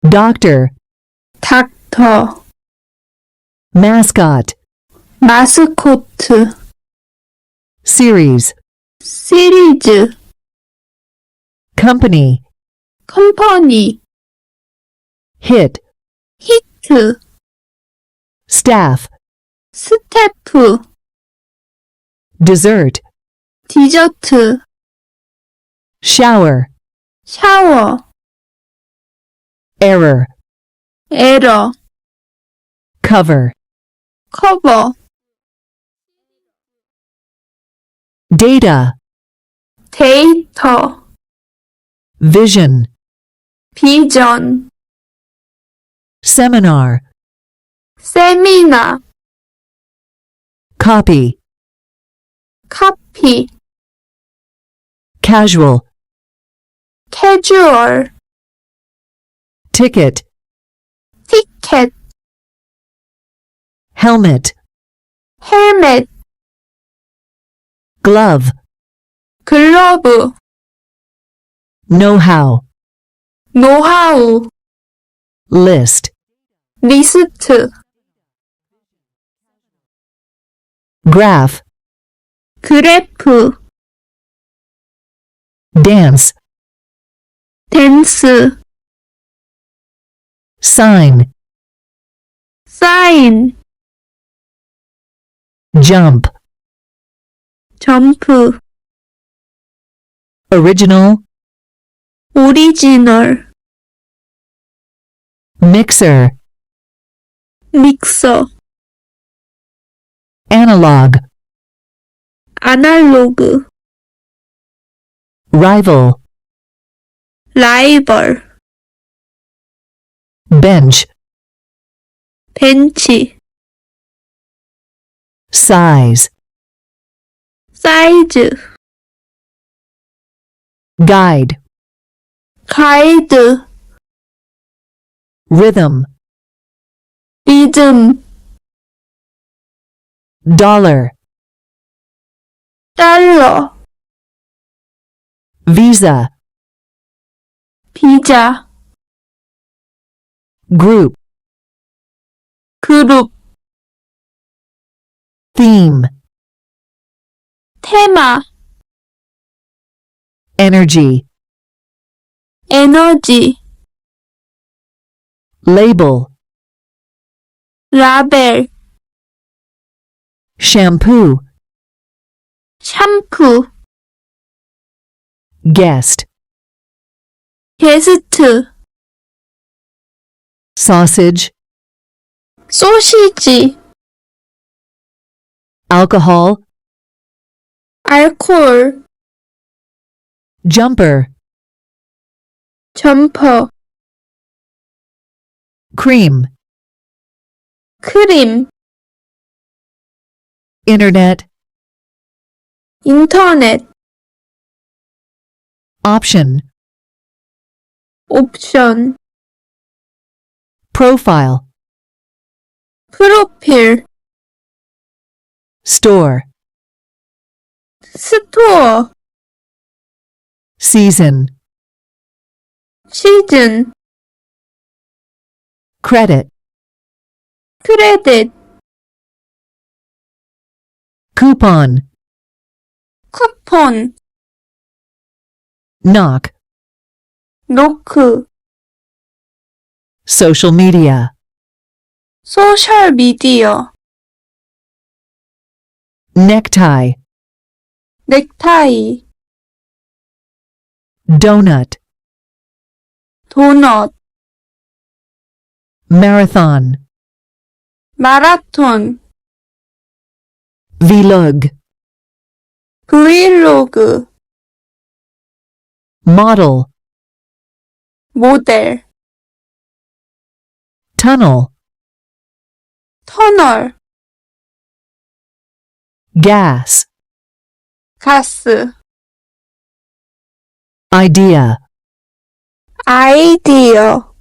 doctor, 닥터, mascot, 마스코트, series, 시리즈, company, 컴퍼니, hit, 히트, staff, 스태프, dessert, 디저트, shower, 샤워, error, 에러, cover, 커버, data, 데이터, vision, 비전, seminar, 세미나, copy, 카피, casual, 캐주얼, ticket, 티켓, helmet, 헬멧, glove, 글러브, know-how, 노하우, list, 리스트, graph, 그래프, dance, 댄스, sign, 사인, jump, 점프, original, 오리지널, mixer, 믹서, analog, 아날로그, rival, 라이벌, bench, 벤치, size, 사이즈, guide, 가이드, rhythm, 리듬, dollar, 달러, visa, 비자, group, 그룹, theme, 테마, energy, 에너지, label, 라벨, shampoo, 샴푸, guest, 게스트, sausage, 소시지, alcohol, 알코올, jumper, 점퍼, cream, 크림, internet, 인터넷, option, 옵션, profile, 프로필, store, 스토어, season, 시즌, credit, 크레딧, coupon, 쿠폰, knock, 노크, social media, 소셜 미디어, necktie, 넥타이, donut, 도넛, marathon, 마라톤, vlog, 브이로그, model, 모델, tunnel, 터널, gas, 가스, idea, 아이디어,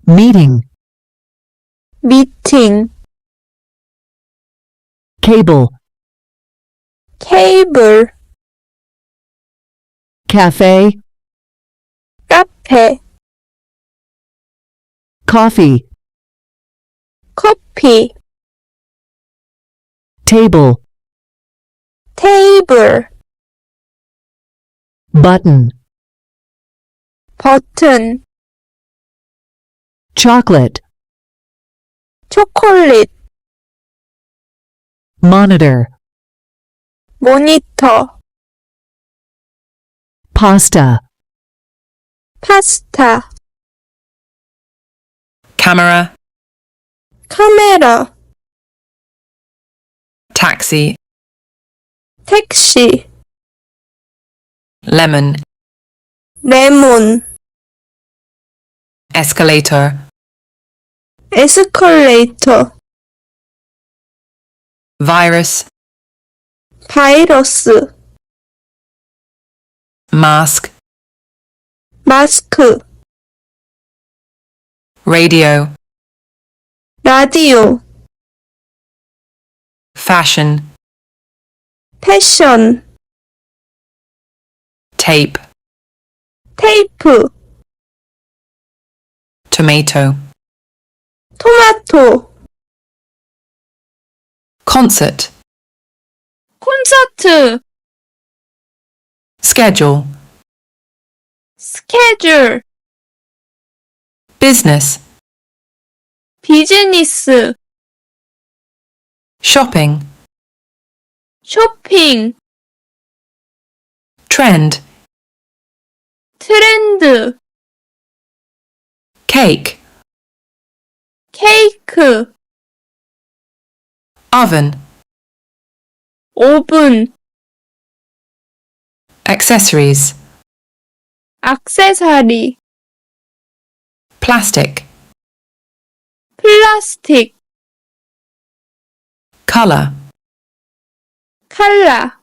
meeting, 미팅, cable, 케이블, cafe, 카페, coffee, 커피, table, 테이블, button, 버튼, chocolate, 초콜릿, monitor, 모니터, pasta, 파스타, camera, 카메라, taxi, 택시, lemon, 레몬, escalator, 에스컬레이터, virus, 바이러스, mask, 마스크, radio, 라디오, fashion, 패션, tape, 테이프, tomato, 토마토, concert, 콘서트, schedule, 스케줄, business, 비즈니스, shopping, 쇼핑, trend, 트렌드, cake, 케이크, oven, 오븐, accessories, 액세서리, plastic, 플라스틱, color, 칼라.